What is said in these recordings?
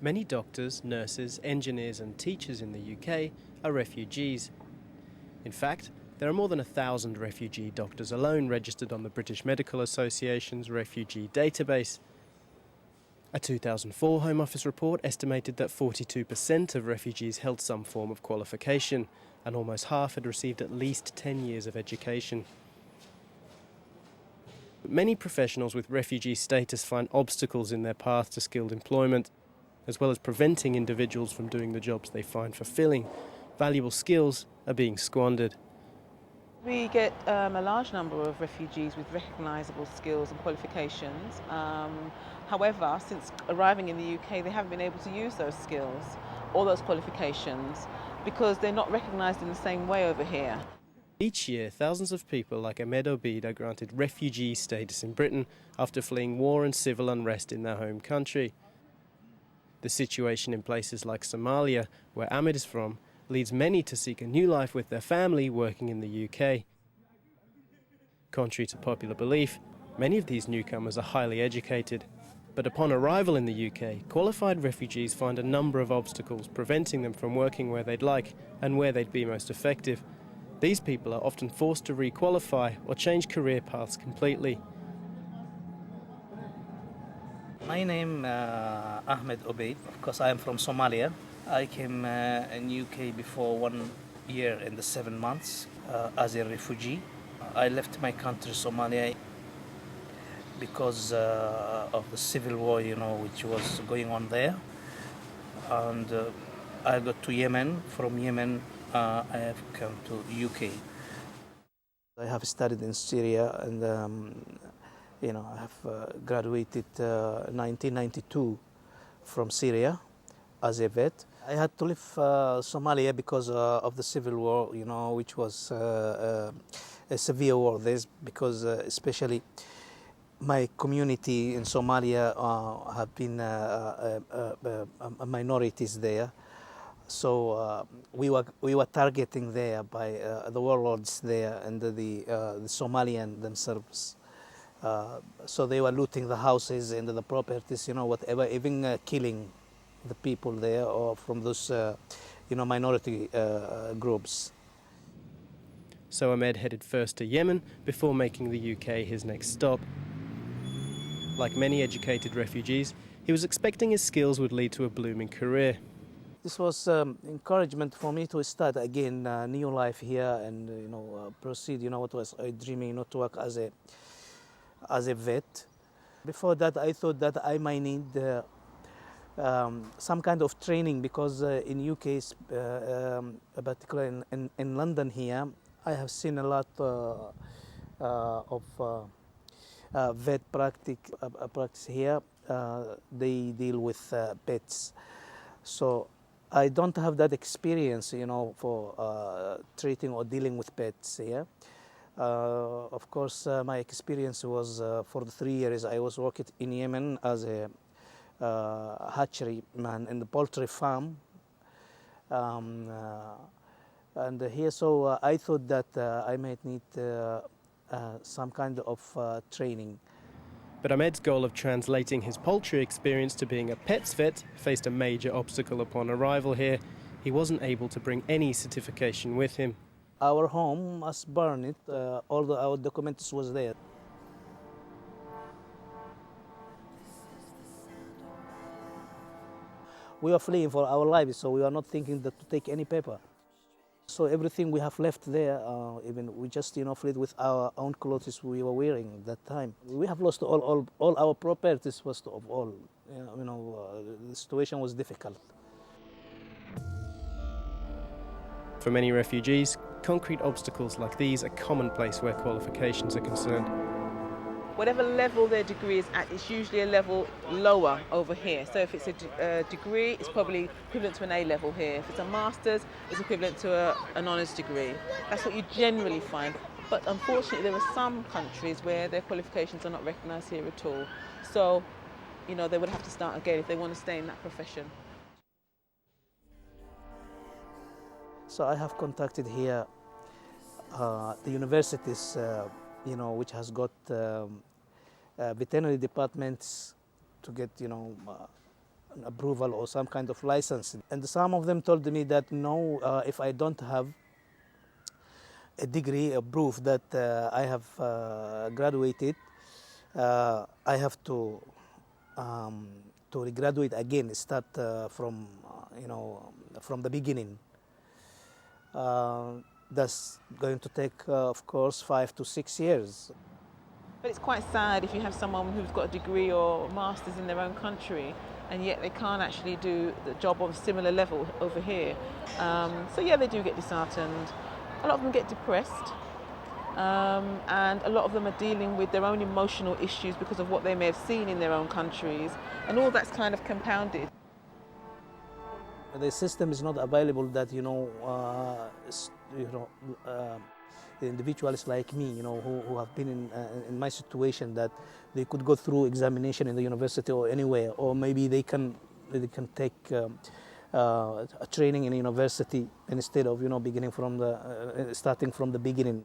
Many doctors, nurses, engineers and teachers in the UK are refugees. In fact, there are more than 1,000 refugee doctors alone registered on the British Medical Association's refugee database. A 2004 Home Office report estimated that 42% of refugees held some form of qualification, and almost half had received at least 10 years of education. But many professionals with refugee status find obstacles in their path to skilled employment, as well as preventing individuals from doing the jobs they find fulfilling. Valuable skills are being squandered. We get a large number of refugees with recognisable skills and qualifications. However, since arriving in the UK, they haven't been able to use those skills or those qualifications because they're not recognised in the same way over here. Each year, thousands of people like Ahmed are granted refugee status in Britain after fleeing war and civil unrest in their home country. The situation in places like Somalia, where Ahmed is from, leads many to seek a new life with their family working in the UK. Contrary to popular belief, many of these newcomers are highly educated. But upon arrival in the UK, qualified refugees find a number of obstacles preventing them from working where they'd like and where they'd be most effective. These people are often forced to re-qualify or change career paths completely. My name Ahmed. Of course, I am from Somalia. I came in UK before 1 year and 7 months as a refugee. I left my country, Somalia, because of the civil war, which was going on there. And I got to Yemen. From Yemen, I have come to UK. I have studied in Syria and I have graduated 1992 from Syria as a vet. I had to leave Somalia because of the civil war, which was a severe war. This because especially my community in Somalia have been minorities there. So we were targeting there by the warlords there and the Somalian themselves. So they were looting the houses and the properties, whatever, even killing the people there or from those, minority groups. So Ahmed headed first to Yemen before making the UK his next stop. Like many educated refugees, he was expecting his skills would lead to a blooming career. This was encouragement for me to start again new life here and proceed. What was I dreaming? To work as a vet. Before that, I thought that I might need some kind of training because in UK, particularly in London here, I have seen a lot of vet practice here. They deal with pets. So I don't have that experience, for treating or dealing with pets here. Of course, my experience was for the 3 years I was working in Yemen as a hatchery man in the poultry farm. And here, so I thought that I might need some kind of training. But Ahmed's goal of translating his poultry experience to being a pets vet faced a major obstacle upon arrival here. He wasn't able to bring any certification with him. Our home was burned. All our documents was there. We were fleeing for our lives, so we were not thinking that to take any paper. So everything we have left there, even we just fled with our own clothes we were wearing at that time. We have lost all our properties first of all. The situation was difficult. For many refugees, concrete obstacles like these are commonplace where qualifications are concerned. Whatever level their degree is at, it's usually a level lower over here. So if it's a degree, it's probably equivalent to an A level here. If it's a master's, it's equivalent to an honours degree. That's what you generally find. But unfortunately, there are some countries where their qualifications are not recognised here at all. So, they would have to start again if they want to stay in that profession. So I have contacted here the universities, which has got veterinary departments to get, an approval or some kind of license. And some of them told me that no, if I don't have a degree, a proof that I have graduated, I have to regraduate again, start from from the beginning. That's going to take, of course, 5 to 6 years. But it's quite sad if you have someone who's got a degree or masters in their own country and yet they can't actually do the job on a similar level over here. So yeah, they do get disheartened. A lot of them get depressed, and a lot of them are dealing with their own emotional issues because of what they may have seen in their own countries, and all that's kind of compounded. The system is not available that individuals like me, who have been in my situation, that they could go through examination in the university or anywhere, or maybe they can take a training in a university instead of beginning from starting from the beginning.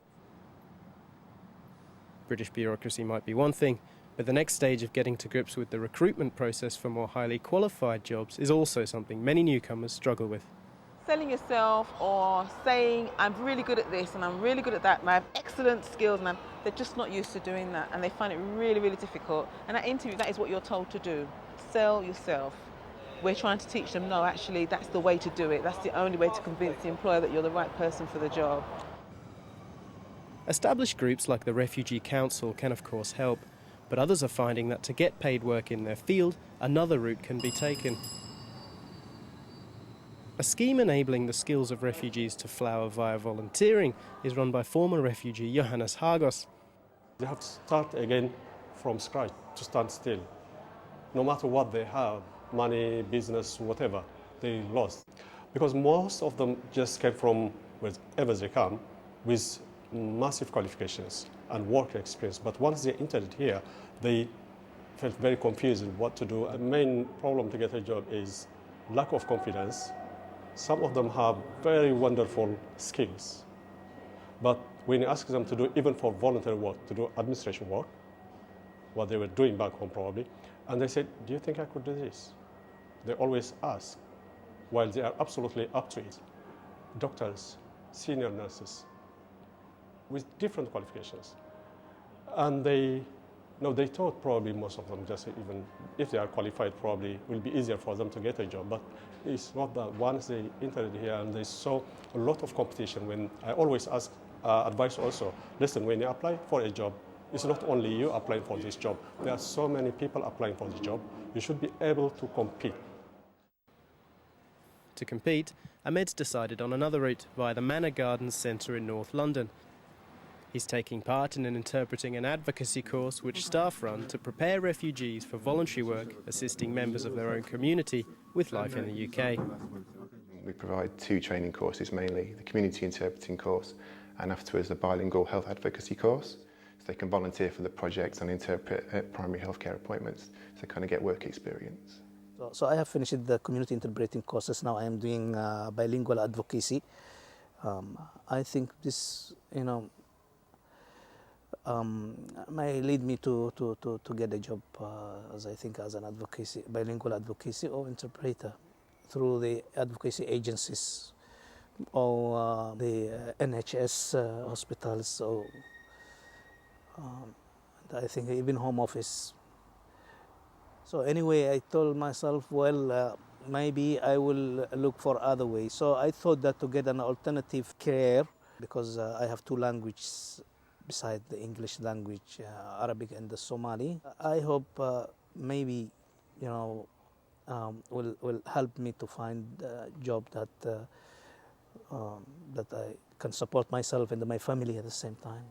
British bureaucracy might be one thing, but the next stage of getting to grips with the recruitment process for more highly qualified jobs is also something many newcomers struggle with. Selling yourself or saying, I'm really good at this and I'm really good at that and I have excellent skills, and they're just not used to doing that, and they find it really, really difficult. And at interview, that is what you're told to do. Sell yourself. We're trying to teach them, no, actually, that's the way to do it. That's the only way to convince the employer that you're the right person for the job. Established groups like the Refugee Council can of course help, but others are finding that to get paid work in their field, another route can be taken. A scheme enabling the skills of refugees to flower via volunteering is run by former refugee Johannes Hagos. They have to start again from scratch, to stand still. No matter what they have, money, business, whatever, they lost. Because most of them just came from wherever they come with massive qualifications and work experience. But once they entered here, they felt very confused in what to do. The main problem to get a job is lack of confidence. Some of them have very wonderful skills, but when you ask them to do, even for voluntary work, to do administration work, what they were doing back home probably, and they said, do you think I could do this? They always ask, while they are absolutely up to it. Doctors, senior nurses, with different qualifications. And they thought probably most of them, just even if they are qualified, probably it will be easier for them to get a job. But it's not that. Once they entered here and they saw a lot of competition, when I always ask advice also, listen, when you apply for a job, it's not only you applying for this job. There are so many people applying for the job. You should be able to compete. To compete, Ahmed's decided on another route via the Manor Gardens Centre in North London. He's taking part in an interpreting and advocacy course which staff run to prepare refugees for voluntary work, assisting members of their own community with life in the UK. We provide 2 training courses mainly, the community interpreting course and afterwards the bilingual health advocacy course. So they can volunteer for the projects and interpret at primary healthcare appointments to kind of get work experience. So I have finished the community interpreting courses. Now I am doing bilingual advocacy. I think this, may lead me to get a job as an advocacy, bilingual advocacy or interpreter through the advocacy agencies or the NHS hospitals, or I think even home office. So anyway, I told myself, well, maybe I will look for other ways. So I thought that to get an alternative career, because I have 2 languages besides the English language, Arabic and the Somali. I hope maybe, will help me to find a job that I can support myself and my family at the same time.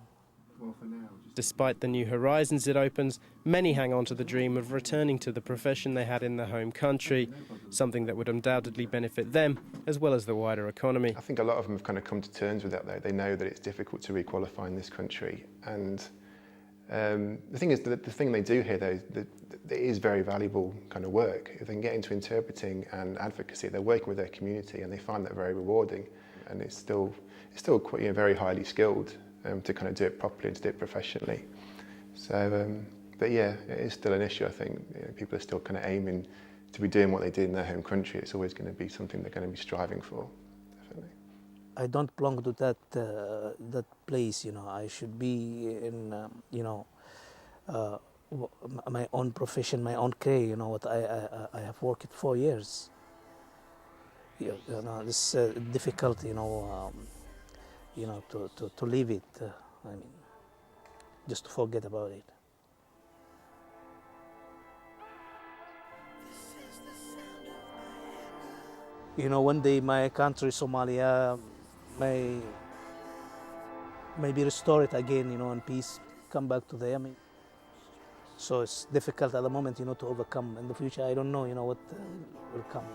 Despite the new horizons it opens, many hang on to the dream of returning to the profession they had in their home country, something that would undoubtedly benefit them as well as the wider economy. I think a lot of them have kind of come to terms with that though. They know that it's difficult to re-qualify in this country, and the thing is that the thing they do here though, it is very valuable kind of work. If they can get into interpreting and advocacy, they're working with their community and they find that very rewarding, and it's still quite, very highly skilled to kind of do it properly and to do it professionally. So, but yeah, it is still an issue. I think people are still kind of aiming to be doing what they did in their home country, it's always going to be something they're going to be striving for, definitely. I don't belong to that place, you know. I should be in, you know, my own profession, my own career. You know what? I have worked 4 years. You know, it's difficult, you know, to leave it. I mean, just to forget about it. You know, one day my country, Somalia, may maybe restore it again, you know, in peace, come back to them. So it's difficult at the moment, you know, to overcome. In the future, I don't know, you know, what will come.